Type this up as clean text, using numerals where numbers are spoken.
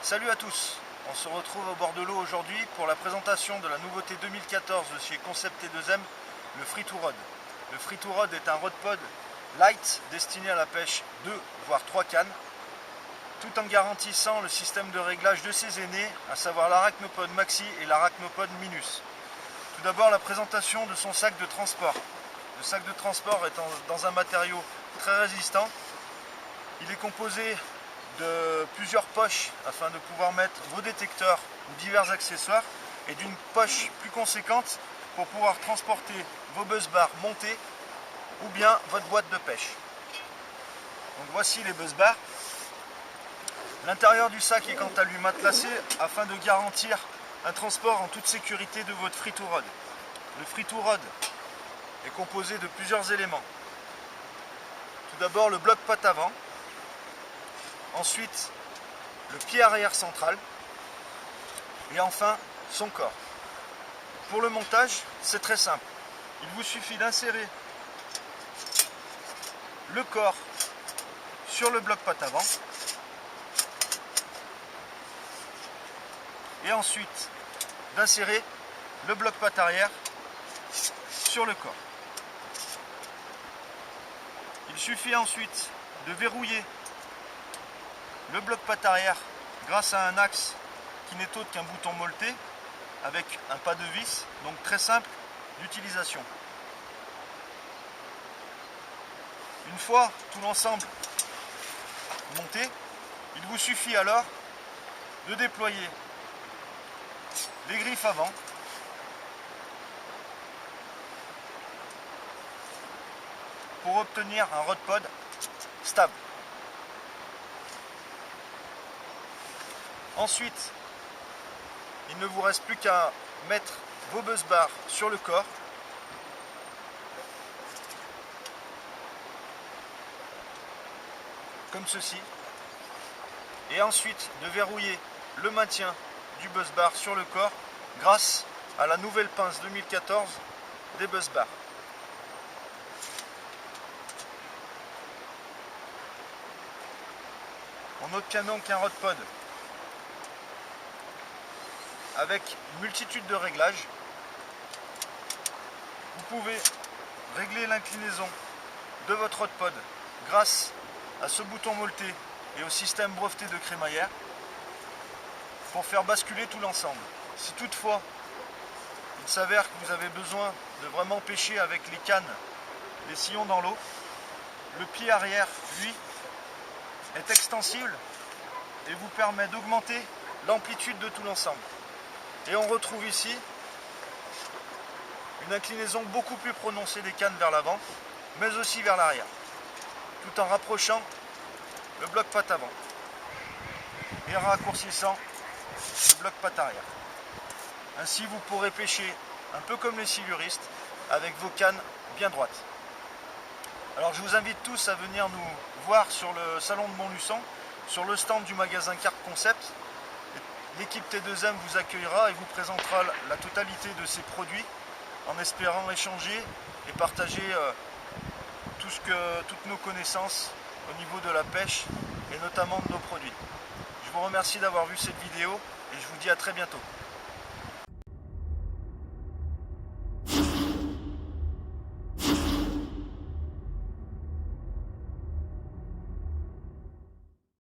Salut à tous, on se retrouve au bord de l'eau aujourd'hui pour la présentation de la nouveauté 2014 de chez Concept T2M, le Free to Rod. Le Free to Rod est un rod pod light destiné à la pêche 2 voire 3 cannes, tout en garantissant le système de réglage de ses aînés, à savoir l'Arachnopod Maxi et l'Arachnopod Minus. Tout d'abord la présentation de son sac de transport. Le sac de transport est dans un matériau très résistant. Il est composé de plusieurs poches afin de pouvoir mettre vos détecteurs ou divers accessoires et d'une poche plus conséquente pour pouvoir transporter vos buzz bars montés ou bien votre boîte de pêche. Donc voici les buzz bars. L'intérieur du sac est quant à lui matelassé afin de garantir un transport en toute sécurité de votre Free to Rod. Le Free to Rod est composé de plusieurs éléments. Tout d'abord le bloc patte avant, ensuite le pied arrière central et enfin son corps. Pour le montage, c'est très simple. Il vous suffit d'insérer le corps sur le bloc patte avant et ensuite d'insérer le bloc patte arrière sur le corps. Il suffit ensuite de verrouiller le bloc patte arrière grâce à un axe qui n'est autre qu'un bouton molleté avec un pas de vis, donc très simple d'utilisation. Une fois tout l'ensemble monté, il vous suffit alors de déployer les griffes avant pour obtenir un rod pod stable. Ensuite, il ne vous reste plus qu'à mettre vos buzz bars sur le corps. Comme ceci. Et ensuite de verrouiller le maintien du buzz bar sur le corps grâce à la nouvelle pince 2014 des buzz bars. On obtient donc un rod pod avec une multitude de réglages. Vous pouvez régler l'inclinaison de votre rod pod grâce à ce bouton molleté et au système breveté de crémaillère pour faire basculer tout l'ensemble. Si toutefois il s'avère que vous avez besoin de vraiment pêcher avec les cannes, les sillons dans l'eau, le pied arrière, lui, est extensible et vous permet d'augmenter l'amplitude de tout l'ensemble. Et on retrouve ici une inclinaison beaucoup plus prononcée des cannes vers l'avant, mais aussi vers l'arrière, tout en rapprochant le bloc patte avant et en raccourcissant le bloc patte arrière. Ainsi vous pourrez pêcher un peu comme les siluristes avec vos cannes bien droites. Alors je vous invite tous à venir nous voir sur le salon de Montluçon, sur le stand du magasin Carp Concept. L'équipe T2M vous accueillera et vous présentera la totalité de ses produits en espérant échanger et partager toutes nos connaissances au niveau de la pêche et notamment de nos produits. Je vous remercie d'avoir vu cette vidéo et je vous dis à très bientôt.